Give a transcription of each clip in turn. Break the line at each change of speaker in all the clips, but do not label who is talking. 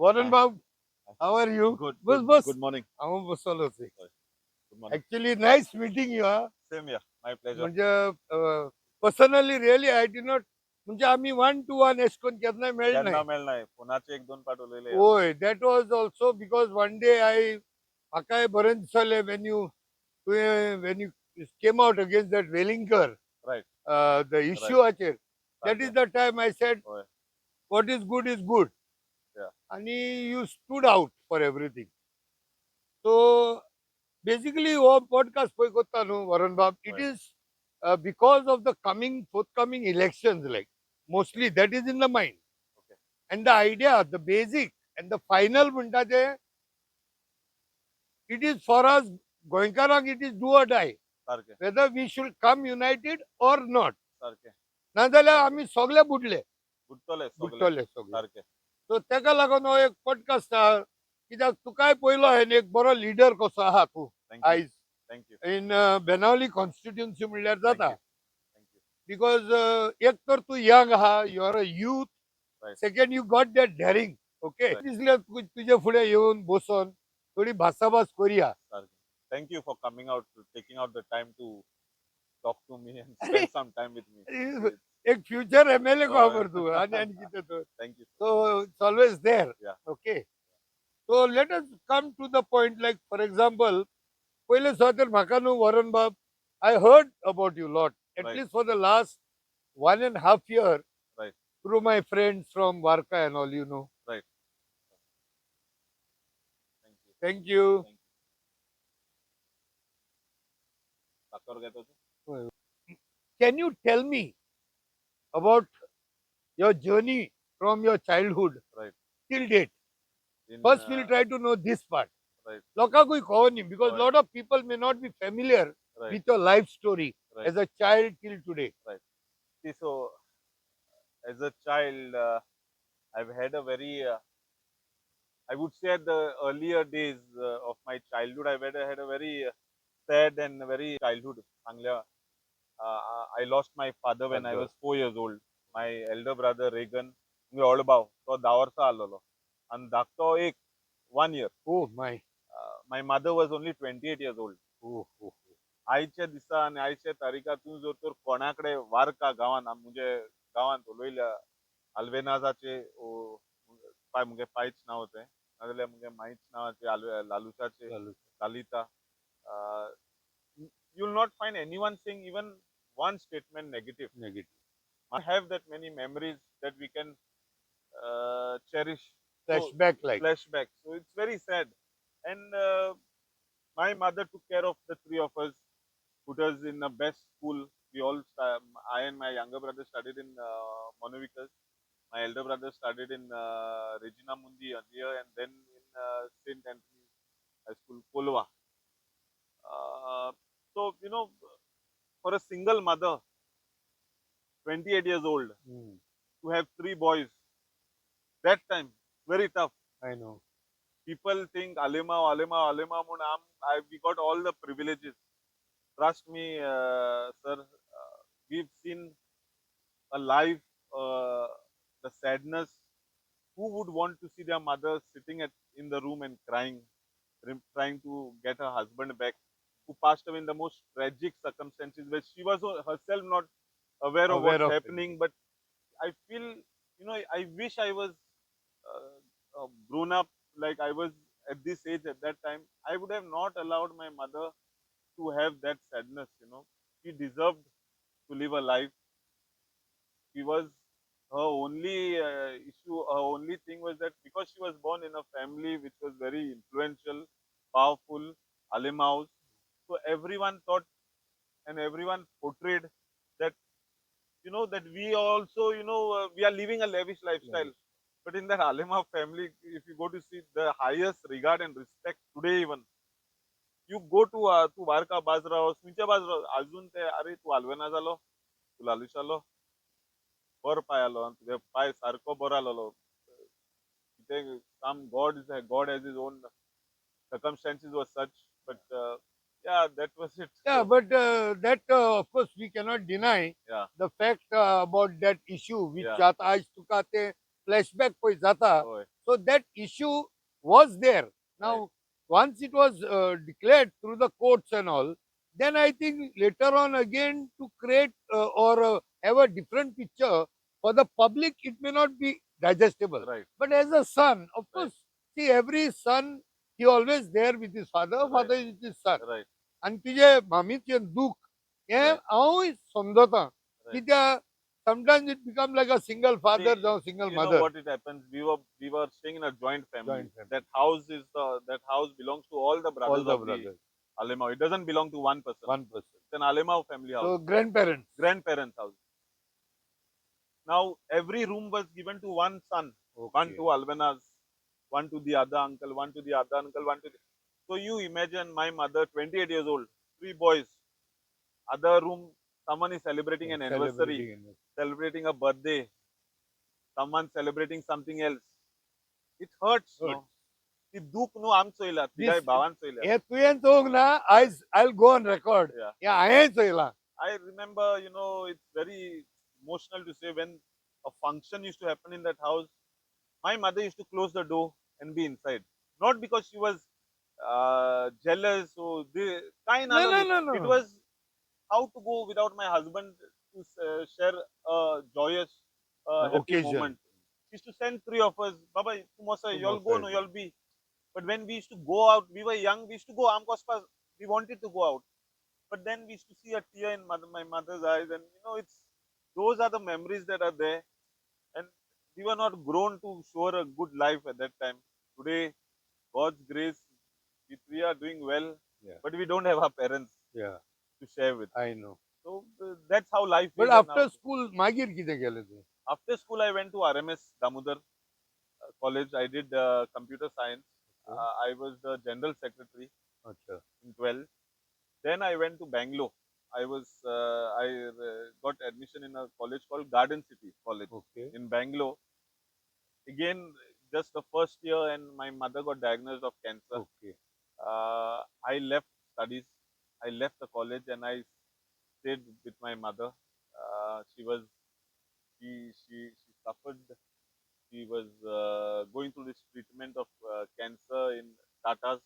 Warren
Hi.
Bob, how are you?
Good.
Bus,
Good.
bus.
Good morning.
I'm बसलो होते.
Good morning.
Actually, nice meeting you.
Same here. My pleasure.
म्हणजे personally, really, I did not. म्हणजे आम्ही 1-to-1 ascon केन्ना मेळ
केन्ना
नाही.
मेळ नाही. फोनाचे एक दोन पाठवलेले.
होय, that was also because one day म्हाकाय बरें दिसले when you came out against that Wellinger,
Right.
the issue acher. That is
Okay.
the time I said,
होय.
what is good is good.
Yeah.
And you stood out for everything. So basically, हो podcast पळय करता न्हू वरण बाब, it
Right.
is because of the forthcoming elections, like mostly that is in the mind.
Okay.
And the idea, the basic and the final म्हणटा ते, it is for us गोंयकारांक it is do or die,
सारखे.
whether we should come united or not.
सारखे.
नाजाल्यार आमी सगळे बुडले
बुडटले सगळे.
बुडटले सगळे.
सारखे.
सो तेका लागून हो एक पॉडकास्ट आहा, कित्याक तुकाय पयलो हांवें एक बरो लिडर कसो आहा तूं
Thank you.
आयज
Thank you.
In Benaulim constituency म्हणल्यार
Thank
जाता.
you. Thank you.
बिकॉज एक तर तूं यंग आहा, you are a youth.
Right.
Second you got that daring. Okay,
Right.
दिसलें तुजे फुडें येवन बसून थोडी भासाभास करुया.
सारखे. Thank you for coming out, taking out the time to talk to me and spend some time with me.
एक फ्युचर एमएलए
Oh,
खबर तूं आनी कितें तर.
Thank you.
So it's always there.
Yeah.
Okay. So let us come to the point, like for example, पहिले सुवातेर म्हाका न्हू वरण बाब, I heard about you lot, at
Right.
least for the last 1.5 year,
Right.
through my friends from Varka and all, you know.
Right. Thank you.
Thank you.
Thank you. साखर घेतो तू?
Can you tell me about your journey from your childhood
Right.
till date?
In,
First, we'll try to know this part.
Right.
लोकांकूय खबर because
Right.
lot of people may not be familiar
Right.
with your life story
Right.
as a child till today.
See, so as a child, I've had a very, I would say at the earlier days of my childhood, had a very sad and very childhood. चांगल्या, I lost my father when I was 4 years old. My elder brother Regan, me Alemao, तो 10 वर्ष आलेलो. आणि धाकटो एक 1 year.
Oh my.
My mother was only 28 years old.
Oh.
आईच्या दिसा आणि आईच्या तारीखातून जर तर कोणाकडे वारका गावान म्हणजे गावान उलयल्या अल्वेनाजाचे पाय मुगे पायच नाव होते नाजाल्यार मुगे माईच नावाचे लालुसाचे Lalita you will not find anyone saying even one statement negative. I have that many memories that we can cherish. Flashback. So it's very sad. And my mother took care of the three of us, put us in the best school. We all, I and my younger brother studied in Monovicus. My elder brother studied in Regina Mundi here, and then in St. Anthony's High School, Kolwa. So, you know, for a single mother, 28 years old, to have 3 boys, that time, very tough.
I know.
People think Alemao, we got all the privileges. Trust me, sir, we've seen a life, the sadness. Who would want to see their mother sitting in the room and crying, trying to get her husband back, who passed away in the most tragic circumstances, where she was herself not aware of what's happening. But I feel, you know, I wish I was grown up like I was at this age at that time. I would have not allowed my mother to have that sadness, you know. She deserved to live a life. She was, her only issue, her only thing was that because she was born in a family which was very influential, powerful, Alemaos, so everyone thought and everyone portrayed that, you know, that we also, you know, we are living a lavish lifestyle. But in that Alemao family, if you go to see the highest regard and respect today even, you go to Varca बाजराव खंयच्या बाजराव अजून ते अरे तू आल्वेना जालो तू लालूश जालो बर पाय आलो आनी तुगे पाय सारको बरो आलोलो some God has his own circumstances was such, but yeah, that was it.
Yeah, but that of course we cannot deny
Yeah.
the fact about that issue which
Yeah.
आज तुका ते flashback पळय जाता,
होय
so that issue was there. Now,
right
once it was declared through the courts and all, then I think later on again to create or have a different picture for the public, it may not be digestible.
right
But as a son, of
right
course, see, every son, he always there with his father,
right
father is with his son.
right
आणि तुझे मामीचें दूख हें
right
हांवूय समजता,
right
कित्याक sometimes it becomes like a single
See,
father or single
you know
mother.
what it happens. We were staying in a joint family.
Joint family.
That house belongs to all the
All
brothers
the
of the
brothers,
Alemao. It doesn't belong to one person.
one person.
It's an Alemao family house,
So grandparents.
grandparents' house. Now every room was given to one son, one
Okay.
to Alvenas, one to the other uncle, one to the other uncle, one to the. So you imagine my mother, 28 years old, three boys. Other room, someone is celebrating an anniversary,
Celebrating anniversary.
celebrating a birthday, someone celebrating something else. It hurts,
Hurts.
no? ती दुःख न्हू आम चोयला तिगाय
This
भावान चोयल्या
हे तुवें चोवंक ना, I'll go on record.
yeah
हे हांवें चोयलां.
I remember, it's very emotional to say when a function used to happen in that house, my mother used to close the door and be inside. Not because she was jealous or kind
No, no,
alali.
no,
It
no.
was how to go without my husband to share a joyous, happy
Occasion.
moment. She used to send three of us, Baba, Tumosa, you'll go, no, you'll be. But when we used to go out, we were young, we used to go, Amkospa, we wanted to go out. But then we used to see a tear in my mother's eyes, and it's those are the memories that are there. And we were not grown to show her a good life at that time. Today, God's grace, we are doing well,
Yeah.
but we don't have our parents
Yeah,
to share with.
I know.
So that's how life
But
is. And
after school, मागीर कितें केलें तूं?
after school, I went to RMS Damodar College. I did computer science.
Okay.
I was the general secretary
अच्छा.
in 12. Then I went to Bangalore. I got admission in a college called Garden City College
Okay.
in Bangalore. Again, just the first year, and my mother got diagnosed of cancer.
Okay.
I left studies. I left the college and I stayed with my mother. She was she suffered. She was going through this treatment of cancer in Tatas.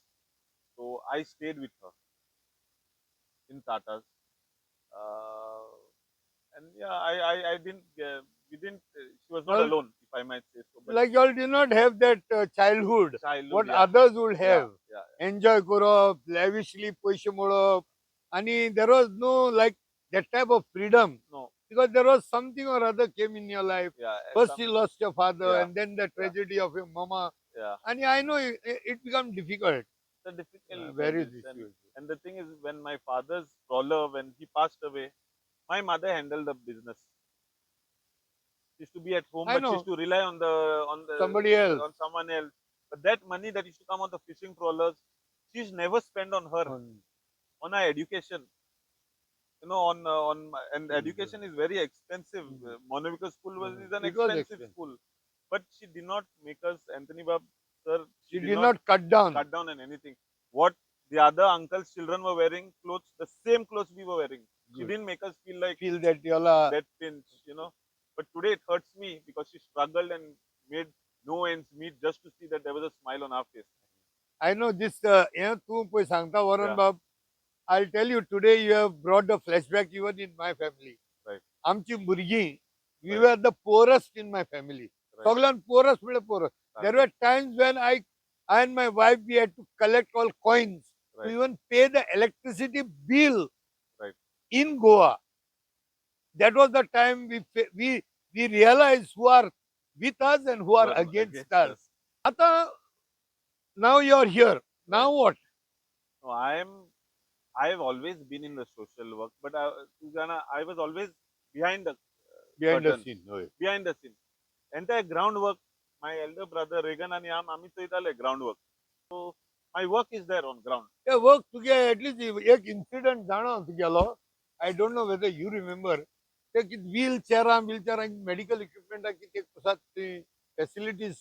So I stayed with her in Tatas. Uh, and yeah, I didn't, we didn't, she was not
Well,
alone, if I might say so. But
like you all did not have that childhood,
childhood,
what
yeah,
others would
yeah,
have.
yeah,
Enjoy करप, lavishly पयशे मोडप, and there was no like that type of freedom
no,
because there was something or other came in your life.
yeah,
First you lost your father,
yeah,
and then the
yeah,
tragedy of your mama,
yeah.
and I know it becomes difficult.
The difficult
Very
this,
difficult.
and the thing is, when my father's trawler, when he passed away, my mother handled the business. She used to be at home,
I
but she
know
used to rely on
somebody else.
on someone else. But that money that used to come on the fishing trawlers, she's never spent on her, on her education. And education is very expensive. Monovika School is an
It was
expensive
expensive.
school, but she did not make us, Anthony Bab sir.
She
Did
did
not
not cut down.
cut down on anything. What the other uncle's children were wearing, clothes, the same clothes we were wearing. She
Good.
didn't make us feel like
Feel that y'all
that pinch. But today it hurts me because she struggled and made no ends meet just to see that there was a smile on our face.
I know this. तू पळय सांगता वरण
Yeah.
बाब. I'll tell you today. You have brought the flashback even in my family.
Right.
आमची भुरगीं, we
Right.
were the poorest in my family.
Right.
सगळ्यान poorest म्हणजे poorest. There were times when I and my wife we had to collect all coins to
Right.
even pay the electricity bill
Right.
in Goa. That was the time we realized who are with us and who are
Were
against
against
us. आता now you are here. Now what?
No, I've always been in the social work, but Susanna, I was always behind the
Behind the
curtain.
scene. होय.
behind the scene. Entire groundwork, my elder brother Regan and आम्ही चोयताले groundwork. So my work is there on ground.
Yeah, work तुगे at least एक incident जाणा तुगेलो. I don't know whether you remember. ते wheelchair medical equipment किती Kasat facilities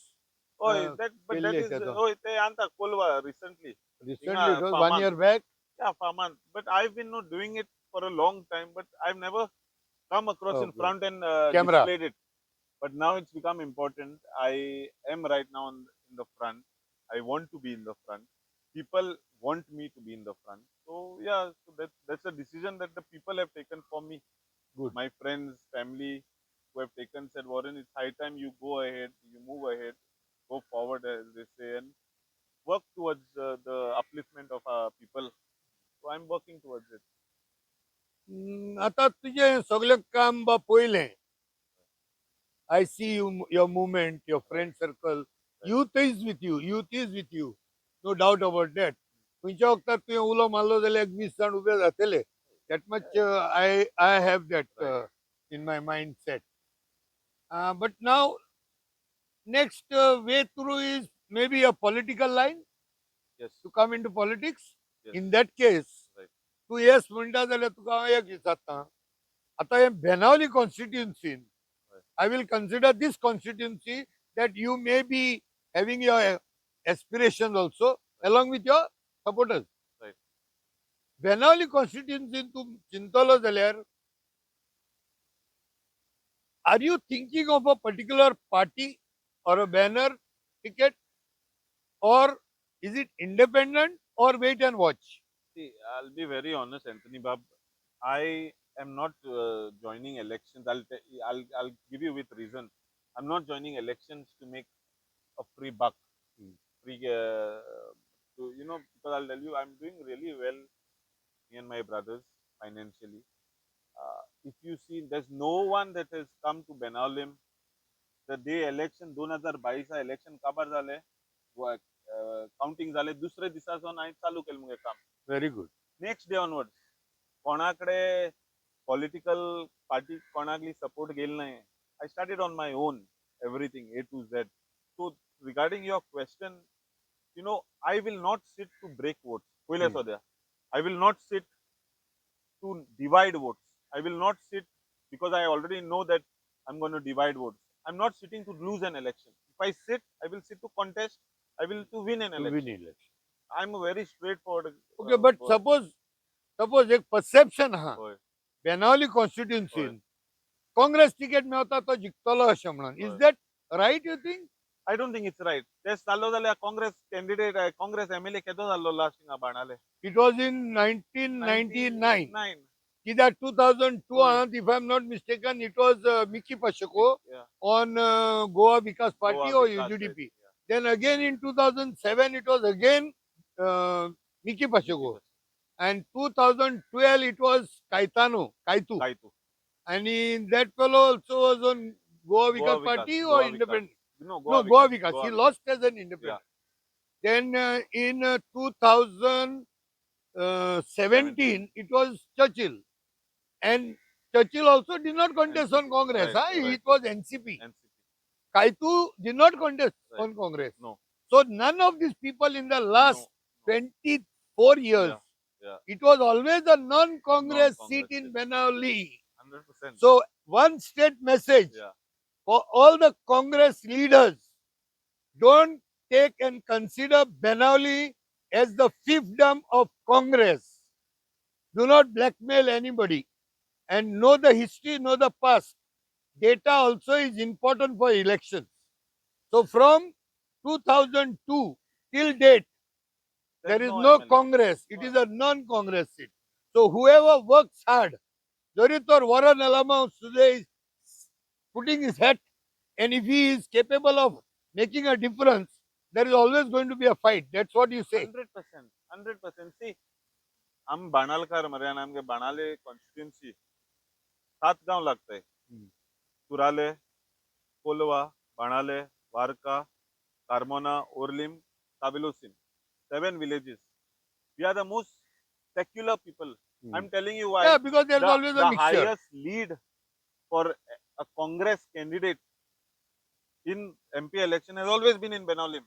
Oh, but that
केल्ले
is
त्याचो.
they anta Kolwa recently.
Recently it was 1
Faman.
year back.
Yeah, Faman. But I've been not doing it for a long time, but I've never come across in
Okay.
front and
Camera.
displayed it. But now it's become important. I am right now in the front. I want to be in the front. People want me to be in the front. So yeah, so that's a decision that the people have taken for me.
Good.
My friends, family, who have taken said, Warren, it's high time you go ahead, you move ahead, go forward, as they say, and work towards the upliftment of our people. So I'm working towards it.
आता तुझे सगळें काम बा पयलें I see your movement, your friend circle. Youth is with you. Youth is with you. No doubt about that. खंयच्या वखदार तुवें उलो मारलो जाल्यार 20 जाण उबे जातले. That much I have that in my mindset. But now next way through is maybe a political line
Yes.
to come into politics.
Yes.
In that case,
Right.
तू yes म्हणटा जाल्यार तुका हांव एक विचारता. आता हे Benaulim कॉन्स्टिट्युएन्सीन I will consider this constituency that you may be having your aspirations also along with your supporters.
Right.
Benaulim constituency तू चिंतलो जाल्यार are you thinking of a particular party or a banner ticket, or is it independent or wait and watch?
See, I'll be very honest, Anthony Bab. I am not joining elections. I'll give you with reason. I'm not joining elections to make a free buck, free. Because I'll tell you, I'm doing really well. Me and my brothers financially. If you see, there's no one that has come to Benaulim. The day election 2022 election काबार झाले, counting झाले, दुसरे दिसासून हांवें चालू केलें मुगे काम.
Very good.
Next day onwards कोणाकडे पॉलिटिकल पार्टी कोणाकली सपोर्ट गेली नाही. I started on my own, everything A to Z. So regarding your question, I will not sit to break votes. पहिले सध्या I will not sit to divide votes. I will not sit because I already know that I'm going to divide votes. I'm not sitting to lose an election. If I sit, I will sit to contest. I will to win an
To
election.
win election.
I'm a very straightforward.
Okay, but suppose एक perception हा
होय.
Benaulim कॉन्स्टिट्युएन्सीन Congress ticket मेळता तो जिखतलो अशें म्हणून. Is that right, you think?
I don't think it's right. तेच चाललो जाल्यार काँग्रेस कॅन्डिडेट काँग्रेस MLA केदो जाल्लो लास्ट हिंगा बाणाले.
It was in 1999.
9.
That 2002, if I'm not mistaken, it was Miki Pashako
Yeah.
on Goa Vikas Party
Goa
or
Vikas,
UDP.
right, yeah.
Then again in 2007, it was again Miki Pashako. And 2012, it was Kaitu.
Kaitu.
And that fellow also was on Goa Vikas
Vikas,
Party or
Goa
independent?
Vikas.
No,
Goa
Goa
Vikas.
Vikas.
Goa
He
Vikas.
lost as an independent. Then in 2017, it was Churchill. And Churchill also did not contest
NCP.
on Congress.
Right,
It
right.
was NCP.
NCP.
Kaitu did not contest
Right.
on Congress.
No.
So none of these people in the last
No.
24 years,
Yeah.
it was always a non-Congress seat
Non-Congress
in
seat.
Benaulim.
100%.
So one state message for all the Congress leaders: don't take and consider Benaulim as the fiefdom of Congress. Do not blackmail anybody, and know the history, know the past. Data also is important for elections. So from 2002 till date, there is no
MLA.
Congress. It is a non-Congress seat. So whoever works hard, Doritor Warren Alemao today is putting his hat, and if he is capable of making a difference, there is always going to be a fight. That's what you say.
100%. 100%. See, आम बाणालकार मरे आणि आमगे बाणाले constituency 7 गांव लागताय. तुराले, Kolwa, बाणाले, Varca, Carmona, ओरलिम, काबिलोसिम. 7 villages. We are the most secular people. I'm telling you why.
Yeah, because there is always a
the
mixture.
highest lead for a Congress candidate in MP election has always been in Benaulim.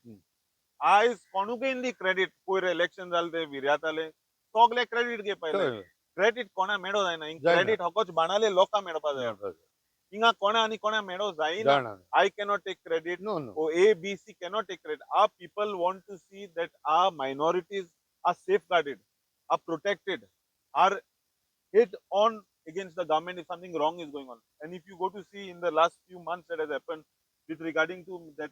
I कोणूकय credit पयर election जाले विर्यात आले सगळे credit घे पहिले. Credit कोणा मेळो जायना. Credit हकोच बाणाले लोका मेळपा जाय. हिंगा कोणा आणि कोणा मेळो जायना. I cannot take credit.
No.
Or A, B, C cannot take credit. Our people want to see that our minorities are safeguarded, are protected, are hit on against the government if something wrong is going on. And if you go to see in the last few months that has happened with regarding to that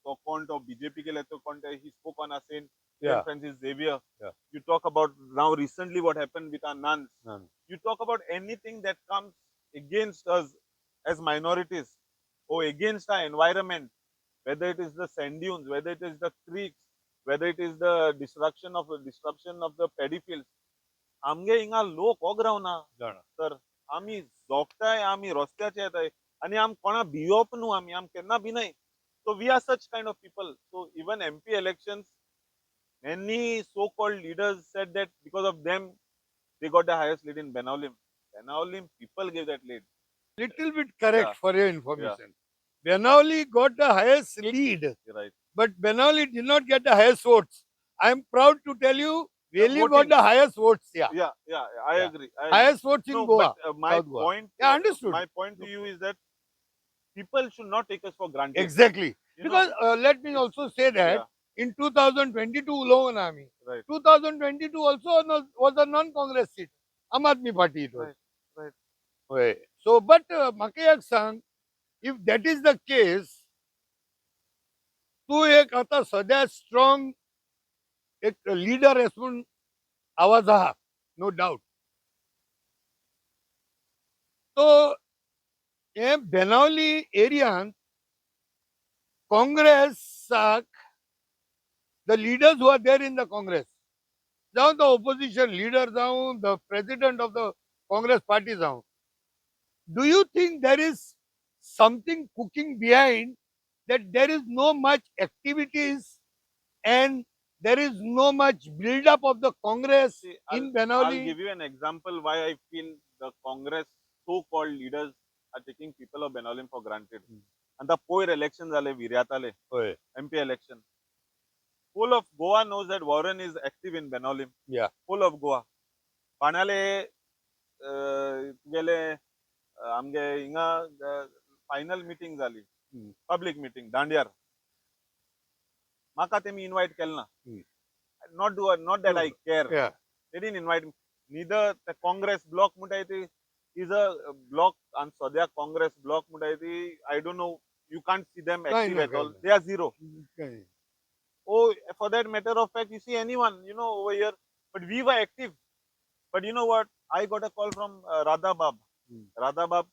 account of BJP ke account, he spoke on a Saint
Yeah.
Francis Xavier.
Yeah.
You talk about now recently what happened with our nuns.
None.
You talk about anything that comes against us as minorities or against our environment, whether it is the sand dunes, whether it is the creeks, whether it is the disruption of the paddy fields. आमगे हिंगा लोक होग रावना
जाणा.
तर आमी जोगताय आमी रस्त्याचे येताय आनी आम कोणा भिवप न्हू आमी आम केन्ना Bhinay. So we are such kind of people. So even MP elections, many so-called leaders said that because of them, they got the highest lead in Benaulim. Benaulim people gave that lead.
Little bit correct
Yeah.
for your information. Benaulim got the highest lead,
You're right.
but Benaulim did not get the highest votes. I am proud to tell you, Benaulim got
voting.
the highest votes. Yeah.
Yeah, I
Yeah.
agree. I agree.
Highest votes in
No,
Goa.
but my
South Goa.
point,
Yeah, understood.
my point to you is that people should not take us for granted.
Exactly.
You
Because
know,
let me also say that
yeah,
in 2022 Logan Army,
right,
2022 also was a non-Congress seat. Aam Aadmi Party it was.
right.
Right. So, but Makayak Sang, if that is the case, तू एक आता सध्या strong एक leader आहेस म्हणून आवाज आहा no doubt. तो हे Benaulim एरियान काँग्रेसाक the leaders who are there in the Congress, जाऊन the opposition leader जाऊन the president of the Congress party जाऊन, do you think there is something cooking behind that there is no much activities and there is no much build up of the Congress
See,
in
I'll
Benaulim?
give you an example why I feel the Congress so-called leaders are taking people of Benaulim for granted. And the poor elections ale Viryatale,
होय.
MP election. Whole of Goa knows that Warren is active in Benaulim.
Yeah.
Whole of Goa. Panale गेले आमगे हिंगा final meeting जाली public meeting दांडियार म्हाका तेमी invite केलें ना. Not that I care.
Yeah.
They didn't invite me. Neither the Congress block म्हणटाय ती is a block and Swadhya Congress block म्हणटाय ती I don't know, you can't see them active at all. They are zero. Oh, for that matter of fact, you see anyone, over here, but we were active. But you know what? I got a call from Radha Bab. Radha Bab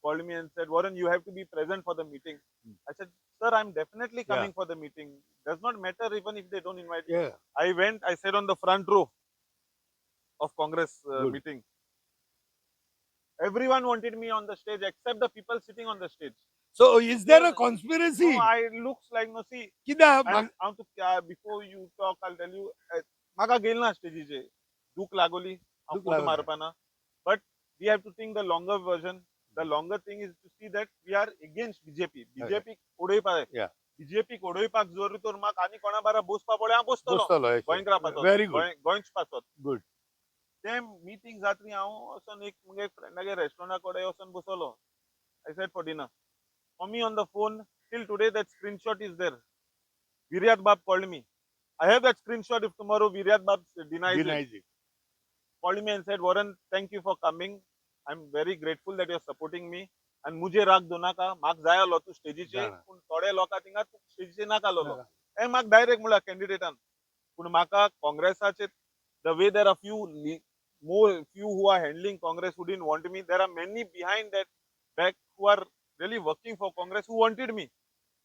called me and said, Warren, you have to be present for the meeting. I said, sir, I'm definitely coming for the meeting. Does not matter even if they don't invite me.
Yeah.
I went, I sat on the front row of Congress meeting. Everyone wanted me on the stage except the people sitting on the stage.
So is there a conspiracy?
No, I looks like, no, see,
कित्याक
before you talk, I'll tell you, म्हाका गेल ना स्टेजीचे दूख लागोली हांव photo मारपाना. But we have to think the longer version. The longer thing is to see that we are against BJP. BJP उडयपाक
Yeah.
BJP उडयपाक जर तर म्हाका आनी कोणा बारा बसपा पडले हांव बसतलो गोंयकारा पासत
Very good.
गोंयच पासत.
Good.
ते मीटिंग जातरी हांव वचोन एक मुगे फ्रेंडागे रेस्टॉरंटा कडेन वचोन बसलो. I said for dinner. For me on the phone, till today that screenshot is there. Viryat Bab called me. I have that screenshot. If tomorrow Viryat Bab denies it. Called me and said, Warren, thank you for coming. I'm very grateful that you're supporting me. And मुझे राग दो नाका माग जाय आलो तू स्टेजीचे पूण थोडे लोकां थिंगा तू स्टेजीचे नाका आलोलो. हे माग डायरेक्ट म्हणला कॅन्डिडेटान. पूण म्हाका काँग्रेसाचे the way there are few who are handling Congress who didn't want me. There are many behind that back who are really working for Congress who wanted me.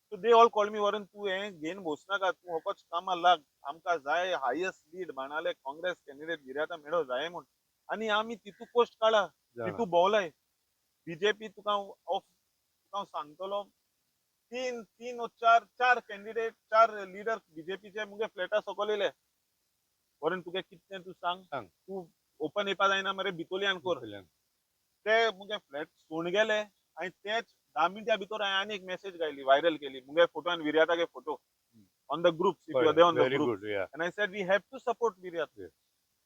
So they all called me, Warren, तू हे घेन बोस नाका तू होकोच कामा लाग आमकां जाय highest lead बाणाले Congress candidate गिर्याता मेळो जाय म्हूण. आनी आमी तितू पोस्ट काडला तितू भोवलाय. बीजेपी तुका सांगतलो तीन व चार कॅन्डिडेट 4 लीडर बीजेपीचे मुगे फ्लॅटा सकयल येयले. वरून तुगे कितलें तू सांग तू ओपन येवपा जायना मरे भितोल्यान कोर. ते मुगे फ्लॅट सोडून गेले आनी तेच 10 मिनटां भितर हांवें आनी एक मेसेज घायली व्हायरल केली मुगे फोटो आनी विर्यातागे photo on the groups if you are there on the group. And I said we have to support Viryat.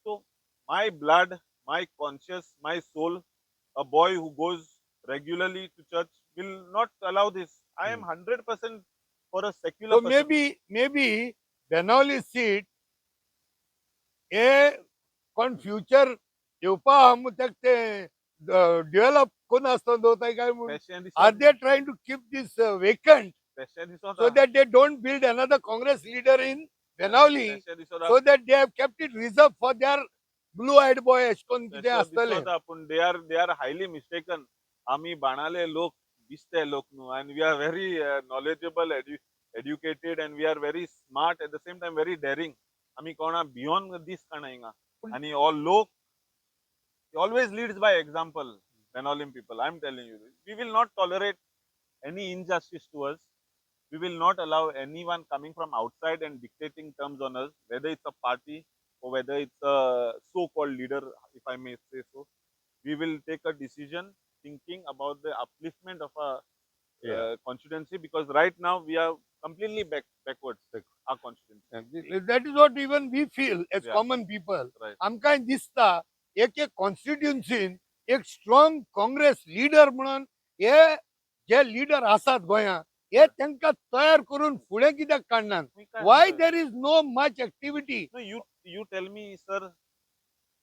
So my blood, my conscience, my soul, a boy who goes regularly to church will not allow this. I am 100% for a secular
person. So maybe Benaulim seat a future येवपा मुताक ते develop कोण आसता दवरताय काय म्हूण
पेशें
आर
दिसोन
they trying to keep this vacant
पेशें दिसोता
so that they don't build another Congress leader in Benaulim
पेशें दिसोता
so that they have kept it reserved for their blue-eyed boy अशकोन कितें
पेशें
आसतलें.
दिसोता पूण they are highly mistaken. आमी बाणाले लोक दिसते लोक न्हू and we are very knowledgeable, educated and we are very smart at the same time very daring. आमी कोणा beyond this काणा हिंगा आनी all लोक always leads by example. Benaulim people, I'm telling you, we will not tolerate any injustice to us. We will not allow anyone coming from outside and dictating terms on us, whether it's a party or whether it's a so-called leader, if I may say so. We will take a decision thinking about the upliftment of our constituency, because right now we are completely backwards, our constituency.
That is what even we feel as
Yeah.
common people.
Right.
आमकां दिसता एक कॉन्स्टिट्युन्सीन एक strong Congress leader म्हणून हे जे leader आसात गोंयांत हे तांकां तयार करून फुडें कित्याक काडनात. Why there is no much activity?
No, you tell me, sir.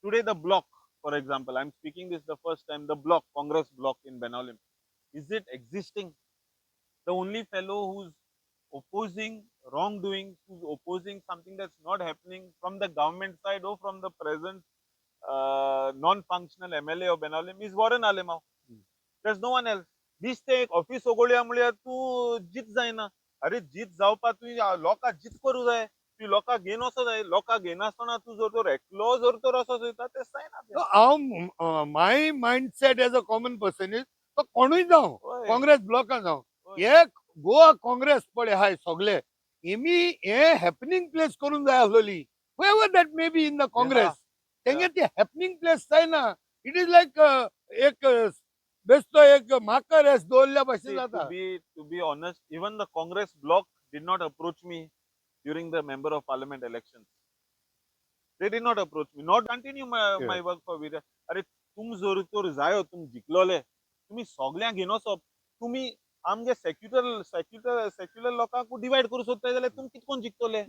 Today the block, for example, I'm speaking this the first time. The block, Congress block in Benaulim, is it existing? The only fellow who's opposing wrongdoing, who's opposing something that's not happening from the government side or from the present non-functional MLA of Benaulim is Warren Alemao. There's no one else. दिसते एक office ओगोळ्या म्हळ्यार तूं जीत जायना. अरे जीत जावपा तुवें लोकांक जीत करूं जाय. तूं लोकांक घेवन वचो जाय. लोकांक घेनासतना तूं जर तर एकलो जर तर असो चलता तें जायना तें.
हांव my mindset as a common person is तो कोणूय जावं काँग्रेस ब्लॉकां जावं हे गोवा काँग्रेस पळय हाय सगळे हेमी हे हॅपनिंग प्लेस करूंक जाय आसलोली whoever that may be in the Congress तेंगे ती हॅपनिंग प्लेस जायना. इट इज लायक एक बेश्तो एक माकर एस दवरल्या भशेन जाता.
To be honest, even the Congress bloc did not approach me during the member of parliament elections. They did not approach me. Not continue my work for Virya. अरे तुम जर तर जायो तुम जिखलोले तुम्ही सगळ्यांक घेवन वचप. तुम्ही आमगे सेक्युलर लोकांक डिवायड करू सोदताय जाल्यार तुमी कितकोन जिखतले.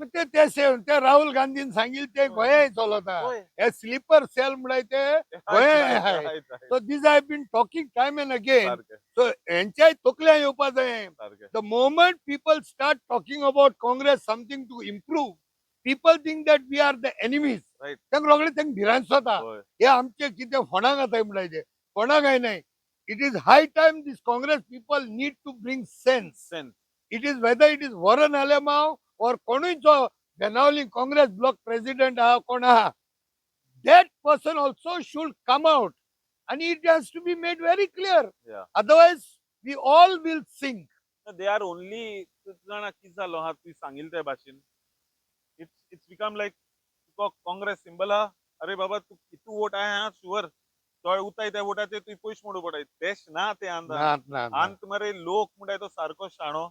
ते राहुल गांधीन सांगिल्ले ते गोंय चलता हे स्लीपर सेल म्हणटाय ते गोंय हाय. So this I been talking time and again. So हेंच्याय तकल्या येवपा जाय. The moment people start talking about Congress something to improve people think that we are the enemies.
Right.
तांकां रोखडे तांकां भिरांत जाता हे आमचे कितें फोंडां घाताय म्हणटाय फोंडां घायनाय. It is high time these Congress people need to bring sense. It is whether it is Warren Alemao or कोणूय जो Benaulim Congress block president आहा कोण आहा that person also should come out and it has to be made very clear. Otherwise we all will sink.
They are only जाणा कितें जालो आहा तुवें सांगिल्ले त्या भाशेन. It's become like Congress symbol आहा. अरे बाबा तू वोट आहा शुअर तो उताय त्या वोटाचे तुवें पयशे मोडू पडाय देश ना ते अंत मरे लोक म्हणटाय तो सारको शाणो.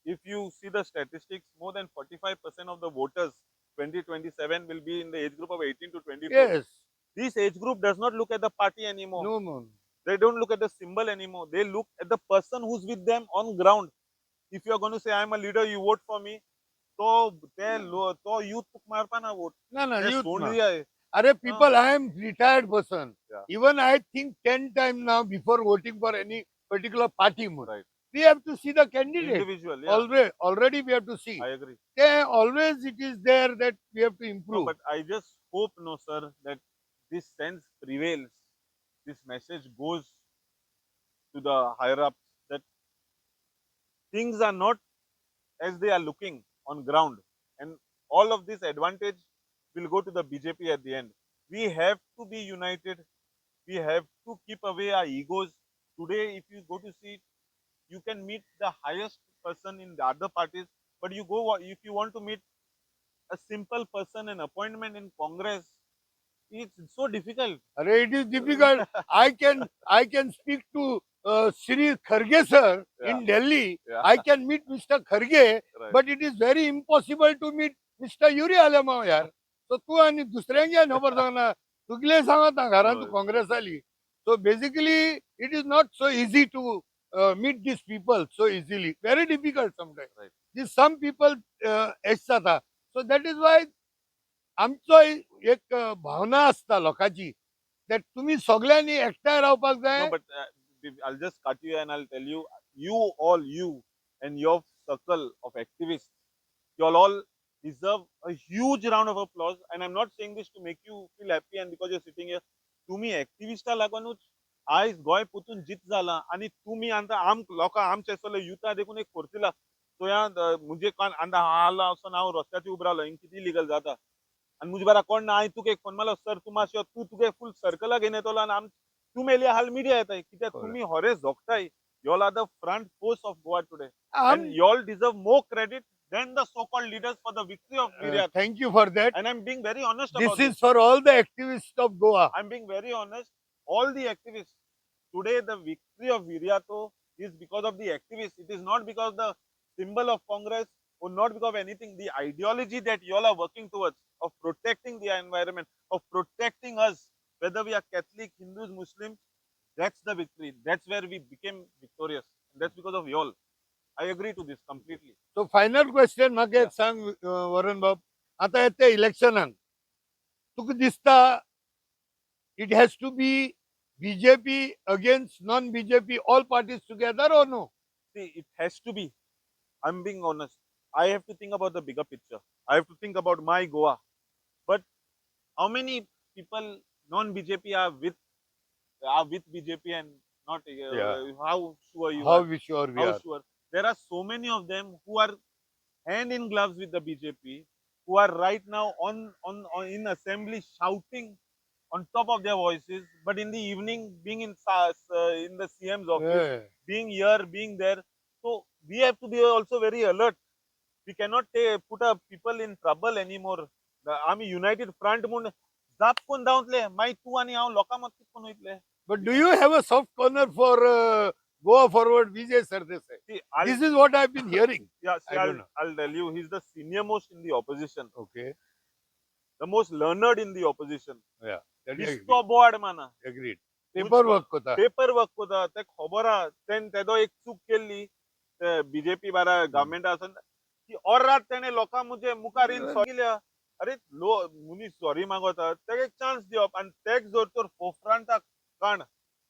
If you see the statistics, more than 45% of the voters 2027 will be in the age group of 18 to 24.
Yes.
This age group does not look at the party anymore.
No.
They don't look at the symbol anymore. They look at the person who's with them on ground. If you are going to say, I'm a leader, you vote for me, तो youth मारपा ना vote.
No, youth
सोड
Are people, I am retired person. Even I think 10 times now before voting for any particular party.
Right.
We have to see the candidate.
Individual, yeah.
Already we have to see.
I agree.
Always it is there that we have to improve.
No, but I just hope, no, sir, that this sense prevails. This message goes to the higher ups that things are not as they are looking on ground, and all of this advantage will go to the BJP at the end. We have to be united. We have to keep away our egos. Today, if you go to see, you can meet the highest person in the other parties, but you go if you want to meet a simple person, an appointment in Congress, it's so difficult.
It is difficult. I can speak to Shri Kharge sir in Delhi. I can meet Mr. Kharge, but it is very impossible to meet Mr. Yuri Alemao यार. So तू आणि दुसऱ्यांगे खबर सांगना तुगले सांगता घरान तू काँग्रेस आली. So basically it is not so easy to meet these people so easily. Very difficult sometimes. These some people एश जाता. So that is why आमचो एक भावना आसता लोकांची that तुम्ही सगळ्यांनी एकठांय रावपाक
No,
जाय.
but I'll just cut you and I'll tell you, you and your circle of activists, you all deserve a huge round of applause. And I'm not saying this to make you feel happy and because you're sitting here. तुम्ही ऍक्टिव्हिस्टा लागूनच आयज गोंय पोतून जीत जाला आणि तुम्ही आमकां आम लोकां आमचे सगळे युथा देखून एक करतला तो या म्हणजे कोण आंदा आला असो हांव रस्त्याचेर उबो रावलो हिंग कितें लिगल जाता आणि मुझे बारा कोण ना हांवें तुका एक फोन मारलो सर तूं मातशें तूं तुगे फूल सर्कला घेवन येतलो आणि आम तूं मेली हाल मिडिया येताय कित्याक तुम्ही होरे झोगताय you all are the front force of Goa today
आम
and you all deserve more credit than the so-called leaders for the victory of Viryat.
thank you for that.
And I'm being very honest
This
about this.
is for all the activists of Goa.
I'm being very honest. All the activists today, the victory of Viryato is because of the activists. It is not because the symbol of Congress or not because of anything. The ideology that you all are working towards of protecting the environment, of protecting us, whether we are Catholic, Hindus, Muslims, that's the victory. That's where we became victorious. And that's because of you all. I agree to this completely.
So final question म्हाका
Yeah.
एक सांग वरुण बाब, आता येता इलेक्शनाक तुका दिसता it has to be BJP against non-BJP, all parties together or no?
See, it has to be. I'm being honest. I have to think about the bigger picture. I have to think about my Goa. But how many people non-BJP are with BJP and not? How sure you
How
are?
we sure we
How
are?
sure? There are so many of them who are hand in gloves with the BJP, who are right now on in assembly shouting on top of their voices, but in the evening being in the CM's office,
Yeah.
being here, being there. So we have to be also very alert. We cannot put our people in trouble anymore. आम्ही United front म्हणून जापकून धांवतले मागीर तूं आनी हांव लोकां मत कितकोन वयतले.
But do you have a soft corner for Goa Forward Vijay Sardesai?
See,
This is what I've been hearing.
yeah, see,
I don't know.
I'll tell you, he's the senior most in the opposition,
Okay.
the most learned in the opposition.
Yeah. That is
दिसतो बोवाड माना.
agreed. Paperwork kota.
Paper work कोता ते खबर आहा तेदो एक चूक केल्ली BJP बारा गव्हर्मेंट आसन की और रात तेणे लोकां म्हणजे मुखार येवन सॉरी अरे मुनीस सॉरी मागोता तेका एक चान्स दिवप आनी तेक जर तर फोफ्रंटाक काण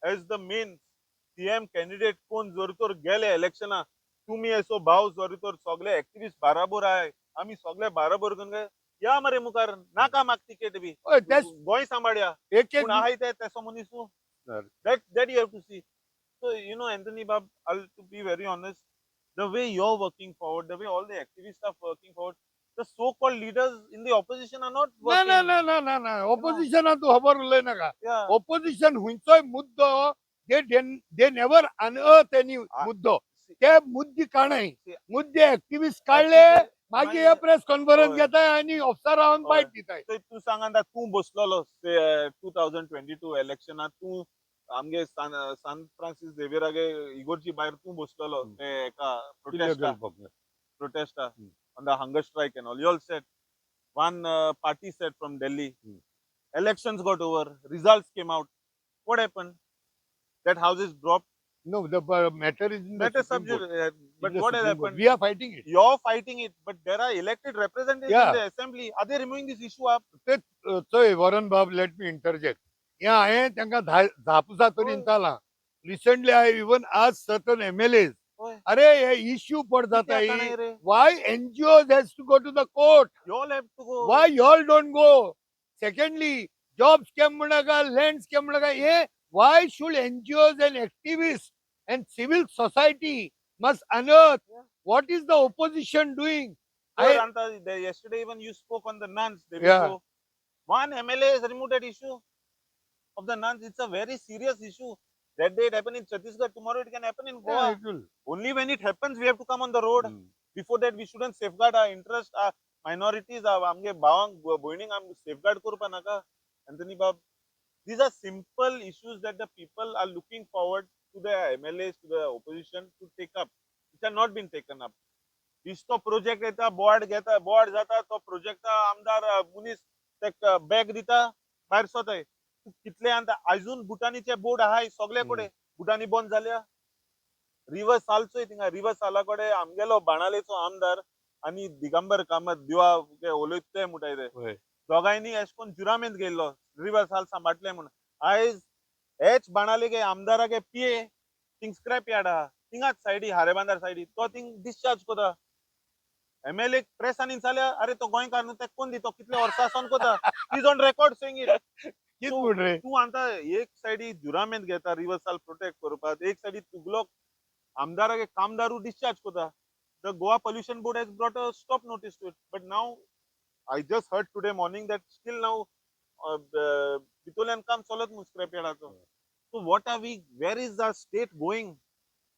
as the main CM candidate कोण जर तर गेले इलेक्शना तुम्ही असो भाव जर तर सगळे एक्टिविस्ट बाराबर आहे आम्ही सगळे बाराबर करून या मरे मुखार नाका म्हाका तिकेट बी गोंय सांबाळया
एक
पूण आहाय ते तेसो मनीस that you have to see. So Anthony Bab, to be very honest, the way you're working forward, the way all the activists are working forward, the so-called leaders in the opposition are not
ना
working.
ना ना ना ना ना ऑपोजिशनाक तूं खबर उलय नाका.
Yeah.
ऑपोजिशन हुंयचोय मुद्दो they never unearth any मुद्दो. ते मुद्दे काणाय मुद्दे एक्टिविस्ट काढले मागीर हे प्रेस कॉन्फरन्स घेताय आणि अफसरां हावन बायट दिताय.
तूं सांग आतां तूं बसलोलो 2022 इलेक्शनात तूं आमगे सान फ्रांसीस झेवियरागे इगोर्ची भायर तूं बसलोलो ते एका protesta on the hunger strike and all. You all said one party said from Delhi, elections got over, results came out. What happened? That house is dropped.
No, the matter is in the
That is
Supreme
subject.
Court.
But
In the
what has
Supreme Court.
happened?
We are fighting it.
You're fighting it, but there are elected representatives
Yeah.
in the assembly. Are they removing this issue up?
चोय वरुण बाब, let me interject. Yeah, हांवें तांकां झापुसा तरी ताला. Recently, I even asked certain MLAs, अरे हे issue per जाता ही. Why NGOs has to go to the court?
You all have to go.
Why you all don't go? Secondly, job scam म्हणा land scam म्हणा why should NGOs and activists and civil society must unearth what is the opposition doing?
Yesterday even you spoke on the nuns.
Yeah.
One MLA has removed that issue of the nuns. It's a very serious issue. That day it happened in Chhattisgarh. Tomorrow it can happen in Goa.
Yeah, it will.
Only when it happens we have to come on the road. Before that we shouldn't safeguard our interests, our minorities, आमगे भावांक भयणींक आम safeguard करपा नाका. Anthony Bab, these are simple issues that the people are looking forward to the MLAs, to the opposition to take up, which have not been taken up. दिसतो project येता board जाता तो project आमदार मुनीस तेका bag दिता भायर सोताय कितले आतां अजून भुटानीचे बोर्ड आहाय सगळे कोडे भुटानी बंद जाल्या रिवर सालचोय थिंगा रिवर साला कोडे आमगेलो बाणालेचो आमदार आणि दिगंबर कामत दिवा उलयते म्हणटाय ते दोगांयनी अशें करून जुरामेंत गेल्लो रिवर साल सांबाटले म्हणून आयज हेच बाणाले आमदारागे पिये थिंग स्क्रॅप यार्ड आहा थिंगाच सायडी हारेबांदार सायडी तो थिंग डिस्चार्ज कोता एमएलए प्रेस आनी जाल्या अरे तो गोंयकार न्हू तेका कोण दितो कितले वर्सां सावन कोता is on record saying it
कित
सो
म्हूण रे
तूं आतां एक सायडी जुरामेंत घेता रिवर्सल प्रोटेक्ट करपाक एक सायडी तुगलो आमदारागे कामदारू डिस्चार्ज कोता the Goa pollution board has brought a stop notice to it but now I just heard today morning that still now Bitolian काम चलत न्हू scrap यार्डाचो so what are we where is our state going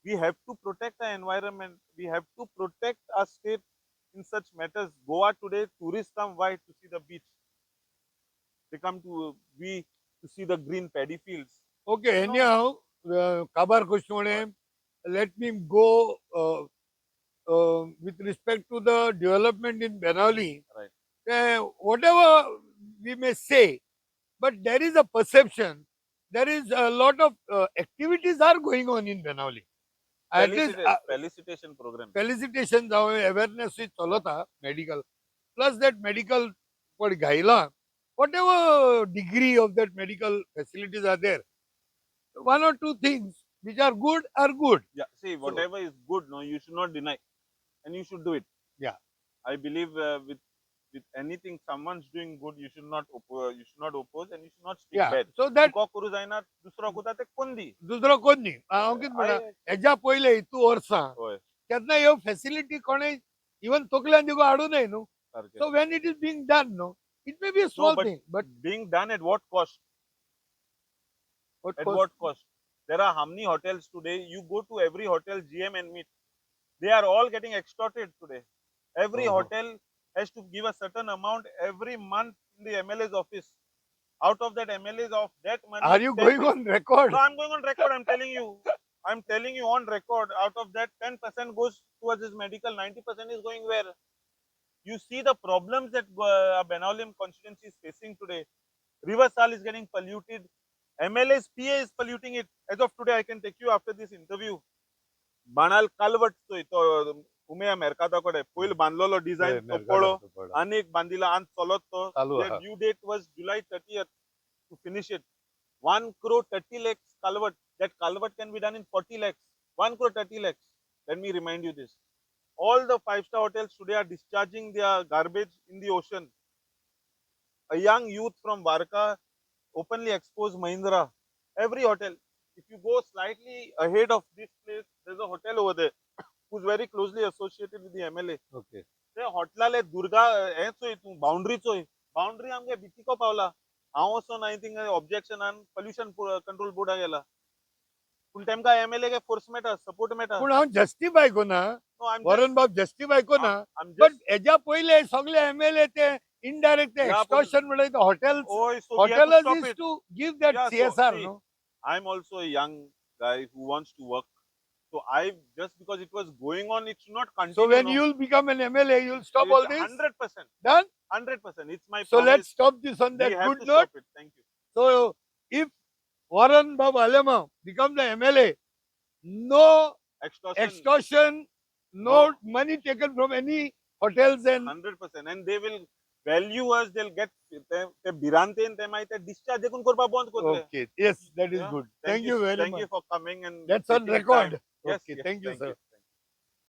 we have to protect our environment we have to protect our state in such matters Goa today tourists come why to see the beach they come to we to see the green paddy fields
okay
no
anyhow काबार कोशमोणे let me go with respect to the development in Benaulim.
right
Whatever we may say, but there is a perception. There is a lot of activities are going on in Benaulim. At least
felicitation program
felicitation awareness is chalota medical. Plus that medical for Gaila, whatever degree of that medical facilities are there, one or two things which are good are good.
yeah see
So,
whatever is good no you should not deny and you should do it
yeah,
I believe with anything someone's doing good you should not oppose and you should not speak
yeah.
bad
So that
तुका करू जायना दुसरो कोता ते कोण दी
दुसरो कोण न्ही हांव कितें म्हणा हेज्या पयले हितू वर्सां
होय
तेन्ना ह्यो फॅसिलिटी कोणें इवन तकल्यान दिगो हाडूनय न्हू
सारकें
so when it is being done न्हू it may be a
no
small
but
thing but
being done at what cost at what cost there are how many hotels today you go to every hotel GM and meet they are all getting extorted today every hotel has to give a certain amount every month in the MLA's office out of that MLA's of that money
are you
10
going on record
no I'm going on record I'm telling you on record out of that 10% goes towards his medical 90% is going where you see the problems that Benaulim constituency is facing today Riversal is getting polluted MLA's PA is polluting it as of today I can take you after this interview बाणाल कालवट तो उमेया मेरकाता कडे पयल बांदलेलो design तो पळो आनी एक बांदिला आनी चलत तो due date was July 30th to finish it 1 crore 30 lakhs culvert that culvert can be done in 40 lakhs 1 crore 30 lakhs let me remind you this all the 5-star hotels today are discharging their garbage in the ocean a young youth from Varka openly exposed Mahindra every hotel if you go slightly ahead of this place there's a hotel over there who's very closely associated with the MLA
okay
ते हॉटेलाले दुर्गा हेच होय तू बाउंड्रीचोय boundary आमगे भितीको पावला हांव वचोन I think objection आनी pollution control बोर्डा गेला पूण तेमकां MLA गे फोर्स मेळटा सपोर्ट मेळटा
पूण हांव जस्टिफाय कोना वरण बाब जस्टिफाय कोना बट हेज्या पयले सगळे एमएलए ते इनडायरेक्ट ते एक्सटॉर्शन म्हणटा hotels hoteliers is to give that CSR no
I'm also a young guy who wants to work so I just because it was going on it should not continue
so when you'll become an MLA you'll stop all this
100%
done
100% it's my
so
promise
let's stop this on that
we have
good
to
note
stop it thank you
so if Warren Bob Alemao becomes the MLA no extortion no money taken from any hotels and
100% and they will value us they'll get ते बिरांतेन ते मागीर ते discharge देखून करपा बंद करतले
okay yes that is good thank you very
thank
much
you for coming and
that's on
taking
record
time. Yes,
okay
yes,
thank you sir
you.